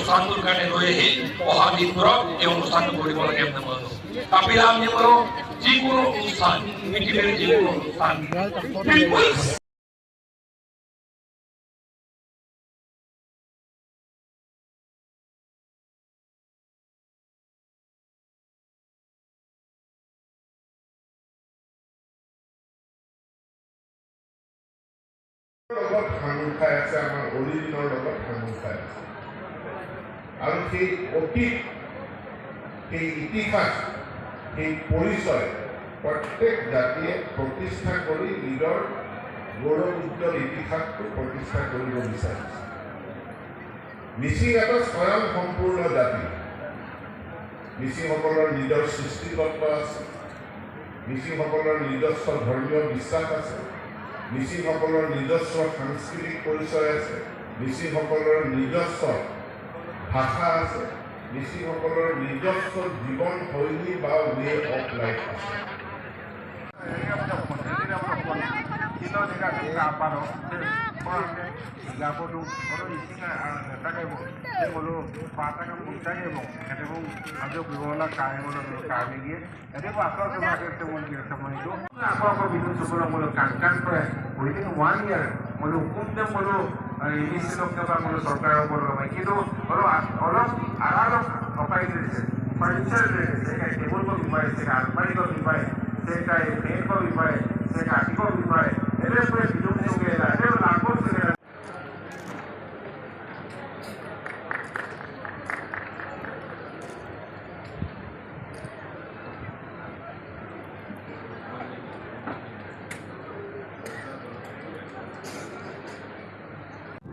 অনুষ্ঠানটোৰ কাৰণে লৈ আহি অহা দিনবোৰত এই অনুষ্ঠানটো কৰিব লাগে বুলি মই ভাবোঁ। কাপিলা নিয়মৰ যিকোনো অনুষ্ঠান, পৃথিৱীৰ যিকোনো অনুষ্ঠান লগত সাঙুৰ খাই আছে, আমাৰ অৰিজিনৰ লগত সাঙুৰ খাই আছে। আৰু সেই অতীত, সেই ইতিহাস, সেই পৰিচয় প্ৰত্যেক জাতিয়ে প্ৰতিষ্ঠা কৰি নিজৰ গৌৰৱ উজ্জ্বল ইতিহাসটো প্ৰতিষ্ঠা কৰিব বিচাৰিছে। মিচিং এটা স্বয়ং সম্পূৰ্ণ জাতি। মিচিংসকলৰ নিজৰ সৃষ্টিতত্ত্ব আছে, মিচিংসকলৰ নিজস্ব ধৰ্মীয় বিশ্বাস আছে, মিচিংসকলৰ নিজস্ব সাংস্কৃতিক পৰিচয় আছে, মিচিংসকলৰ নিজস্ব ভাষা আছে, মিচিংসকলৰ নিজস্ব জীৱনশৈলী বা ৱে অফ লাইফ আছে।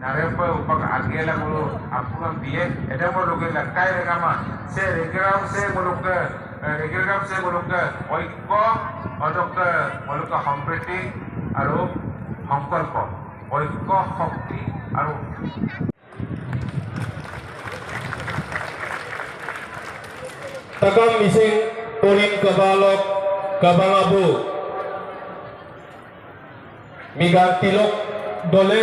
Narempa upang agela mulu apungan biye ada mulu ke lakai regama se regram se mulu ke oikko odok mulu ke hampeti aru সংকল্প ঐক্য শক্তি আৰু Takam Mising Torin Kabalok Kabangabu Migang Tilok Dole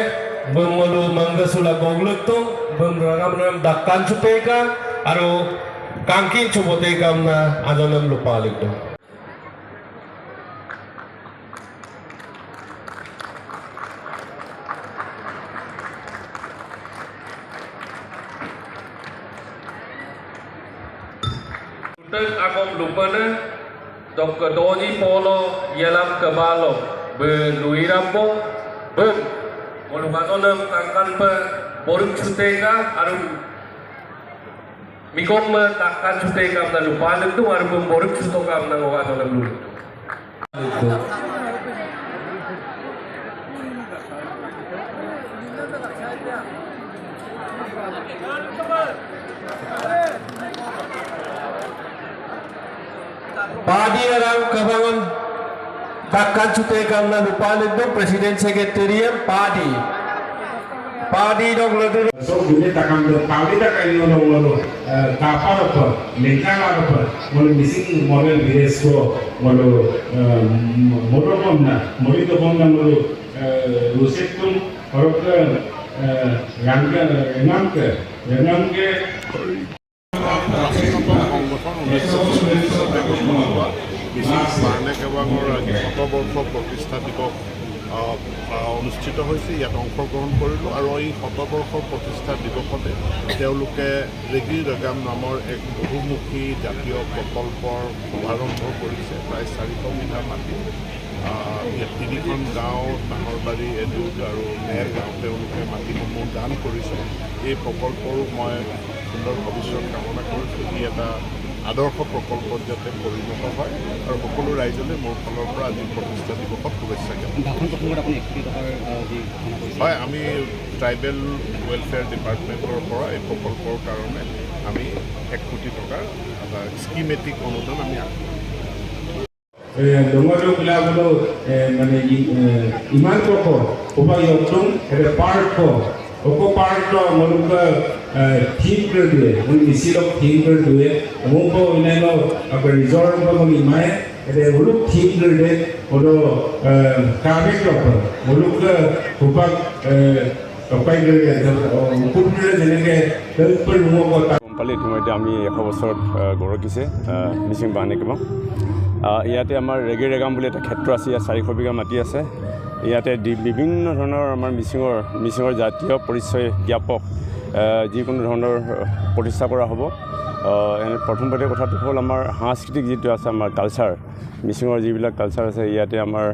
Bemolu Manggasula Goglutung Bemrangam Dakkan Chupeka Aru Kangkin Chupotekam na Adonam Lupalik dong. Akom lupana dok doji polo yalam kebalo beluirambo ben molukanonam tangkan pe boruk chutega aru mikom takkan chutega na lupalik tu aru boruk chutokam na ngokanonam lulu Padi orang Kabangan Takkan Cutekam na Lupalig dong Presiden Sekretariat Padi dong ledu So gune takam do padi takai no kapar apa lengkang apa mulu missing model viresko mulu modopom na mulu rusetum orang renam ke শতবৰ্ষ প্ৰতিষ্ঠা দিৱস অনুষ্ঠিত হৈছে। ইয়াত অংশগ্ৰহণ কৰিলোঁ আৰু এই শতবৰ্ষ প্ৰতিষ্ঠা দিৱসতে তেওঁলোকে ৰেগি ৰেগাম নামৰ এক বহুমুখী জাতীয় প্ৰকল্পৰ শুভাৰম্ভ কৰিছে। প্ৰায় 400 বিঘা মাটি ইয়াত 3খন গাঁও নাহৰবাৰী এডুক আৰু মেৰ গাঁও তেওঁলোকে মাটিসমূহ দান কৰিছে। এই প্ৰকল্পৰো মই সুন্দৰ ভৱিষ্যত কামনা কৰিছোঁ। ই এটা আদৰ্শ প্ৰকল্পত যাতে পৰিণত হয় আৰু সকলো ৰাইজলৈ মোৰ ফালৰ পৰা আজি প্ৰতিষ্ঠা দিৱসত শুভেচ্ছা হয়। আমি ট্ৰাইবেল ৱেলফেয়াৰ ডিপাৰ্টমেণ্টৰ পৰা এই প্ৰকল্পৰ কাৰণে আমি 1 কোটি টকাৰ এটা স্কিমেটিক অনুদান আমি ডোঙৰবিলাকলো মানে ইমান প্ৰকৰ উপায়তম এটা park Oko parto moluka theme कर दिए उन इसी लोग theme कर दिए मुंबई इन्हें लोग अगर resort पर मुझे माय ऐसे मुलुक theme कर दिए और काबिल लोग मुलुक हुपक গম পালে ইতিমধ্যে আমি 100 বছৰত গৰকিছে মিচিং বাহানি কিবা ইয়াতে আমাৰ ৰেগি ৰেগাম বুলি এটা ক্ষেত্ৰ আছে ইয়াত 400 বিঘা মাটি আছে ইয়াতে বিভিন্ন ধৰণৰ আমাৰ মিচিঙৰ জাতীয় পৰিচয় জ্ঞাপক যিকোনো ধৰণৰ প্ৰতিষ্ঠা কৰা হ'ব প্ৰথমতে কথাটো হ'ল আমাৰ সাংস্কৃতিক যিটো আছে আমাৰ কালচাৰ মিচিঙৰ যিবিলাক কালচাৰ আছে ইয়াতে আমাৰ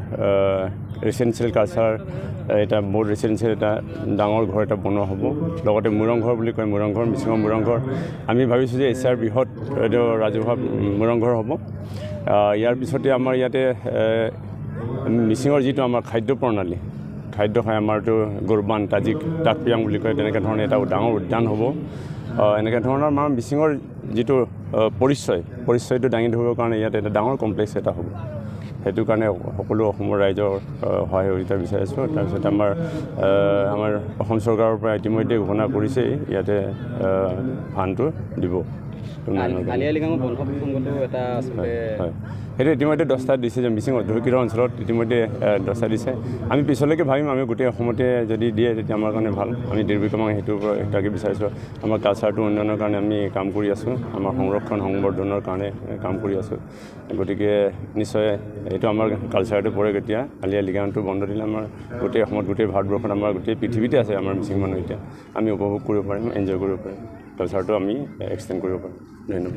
ৰেচিডেঞ্চিয়েল কালচাৰ এটা বহুত ৰেচিডেঞ্চিয়েল এটা ডাঙৰ ঘৰ এটা বনোৱা হ'ব লগতে মুৰংঘৰ বুলি কয় মুৰংঘৰ মিচিঙৰ মুৰংঘৰ আমি ভাবিছোঁ যে এছিয়াৰ বৃহৎ এইটো ৰাজহুৱা মুৰংঘৰ হ'ব ইয়াৰ পিছতে আমাৰ ইয়াতে মিচিঙৰ যিটো আমাৰ খাদ্য প্ৰণালী খাদ্য খাই আমাৰতো গোৰবান তাজিক টাকপিয়াং বুলি কয় তেনেকৈ ধৰণে এটা ডাঙৰ উদ্যান হ'ব এনেকৈ ধৰণৰ আমাৰ মিচিঙৰ যিটো পৰিচয়টো দাঙি ধৰিবৰ কাৰণে ইয়াত এটা ডাঙৰ কমপ্লেক্স এটা হ'ব সেইটো কাৰণে সকলো অসমৰ ৰাইজৰ সহায় সহযোগিতা বিচাৰিছোঁ তাৰপিছত আমাৰ অসম চৰকাৰৰ পৰা ইতিমধ্যে ঘোষণা কৰিছেই ইয়াতে ফাণ্ডটো দিব হয় সেইটো ইতিমধ্যে 10টা দিছে যে মিচিং অধ্যুষিত অঞ্চলত ইতিমধ্যে 10টা দিছে আমি পিছলৈকে ভাবিম আমি গোটেই অসমতে যদি দিয়ে তেতিয়া আমাৰ কাৰণে ভাল আমি দীৰ্ঘকামাং সেইটোৰ পৰা তাকে বিচাৰিছোঁ আমাৰ কালচাৰটো উন্নয়নৰ কাৰণে আমি কাম কৰি আছোঁ আমাৰ সংৰক্ষণ সংবৰ্ধনৰ কাৰণে কাম কৰি আছোঁ গতিকে নিশ্চয় এইটো আমাৰ কালচাৰটো পৰে কেতিয়া আলি আই লৃগাংটো বন্ধ দিলে আমাৰ গোটেই অসমত গোটেই ভাৰতবৰ্ষত আমাৰ গোটেই পৃথিৱীতে আছে আমাৰ মিচিং মানুহ এতিয়া আমি উপভোগ কৰিব পাৰিম এনজয় কৰিব পাৰিম কালচাৰটো আমি এক্সটেণ্ড কৰিব পাৰিম ধন্যবাদ